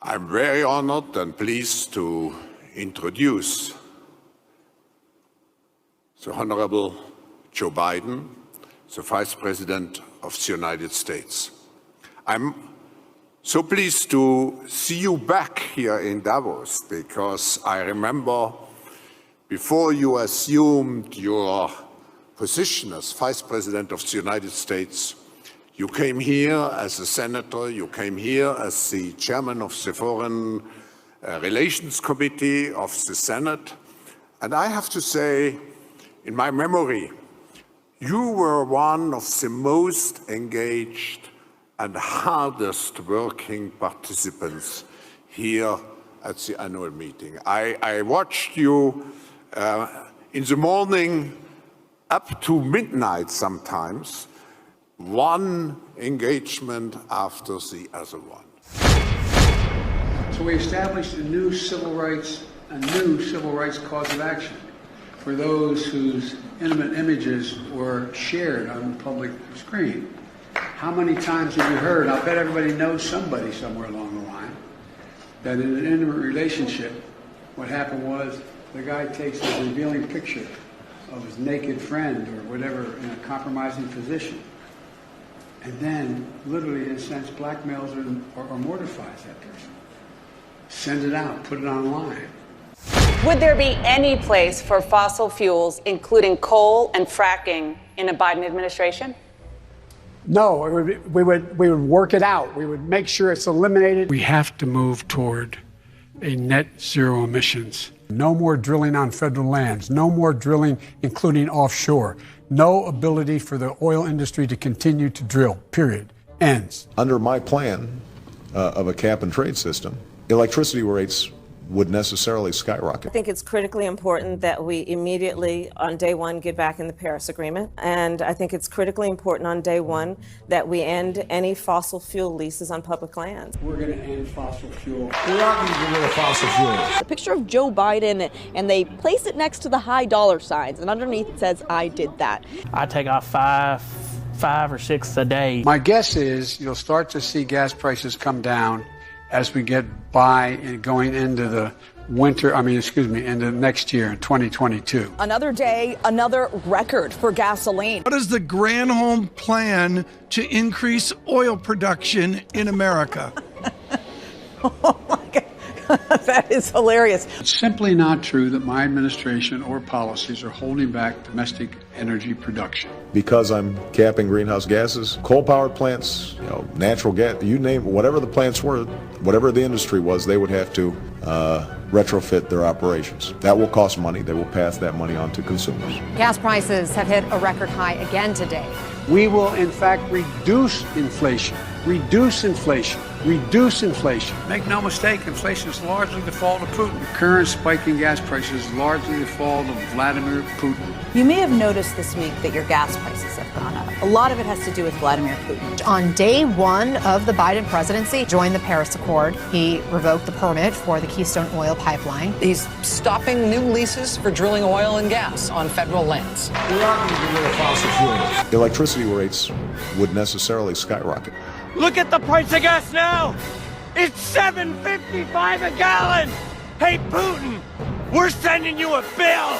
I'm very honored and pleased to introduce the Honorable Joe Biden, the Vice President of the United States. I'm so pleased to see you back here in Davos, because I remember before you assumed your position as Vice President of the United States, you came here as a senator, you came here as the chairman of the Foreign Relations Committee of the Senate. And I have to say, in my memory, you were one of the most engaged and hardest working participants here at the annual meeting. I watched you in the morning up to midnight sometimes, one engagement after the other one. So we established a new civil rights cause of action for those whose intimate images were shared on the public screen. How many times have you heard, I'll bet everybody knows somebody somewhere along the line, that in an intimate relationship, what happened was the guy takes a revealing picture of his naked friend or whatever in a compromising position, and then literally, in a sense, blackmails or mortifies that person. Send it out, put it online. Would there be any place for fossil fuels, including coal and fracking, in a Biden administration? No, we would work it out. We would make sure it's eliminated. We have to move toward a net zero emissions. No more drilling on federal lands, no more drilling, including offshore. No ability for the oil industry to continue to drill, period. Ends. Under my plan of a cap and trade system, electricity rates would necessarily skyrocket. I think it's critically important that we immediately, on day one, get back in the Paris Agreement. And I think it's critically important on day one that we end any fossil fuel leases on public lands. We're going to end fossil fuel. We're not going to get rid of fossil fuels. A picture of Joe Biden, and they place it next to the high dollar signs, and underneath it says, "I did that." I take off five or six a day. My guess is you'll start to see gas prices come down as we get by and going into the into next year in 2022. Another day, another record for gasoline. What is the Granholm plan to increase oil production in America? Oh my God. That is hilarious. It's simply not true that my administration or policies are holding back domestic energy production. Because I'm capping greenhouse gases, coal-powered plants, natural gas, you name it, whatever the plants were, whatever the industry was, they would have to retrofit their operations. That will cost money. They will pass that money on to consumers. Gas prices have hit a record high again today. We will, in fact, reduce inflation. Reduce inflation. Reduce inflation. Make no mistake, inflation is largely the fault of Putin. The current spike in gas prices is largely the fault of Vladimir Putin. You may have noticed this week that your gas prices have gone up. A lot of it has to do with Vladimir Putin. On day one of the Biden presidency, joined the Paris Accord. He revoked the permit for the Keystone Oil Pipeline. He's stopping new leases for drilling oil and gas on federal lands. We're not going to get rid of fossil fuels. Electricity rates would necessarily skyrocket. Look at the price of gas now! It's $7.55 a gallon! Hey, Putin, we're sending you a bill!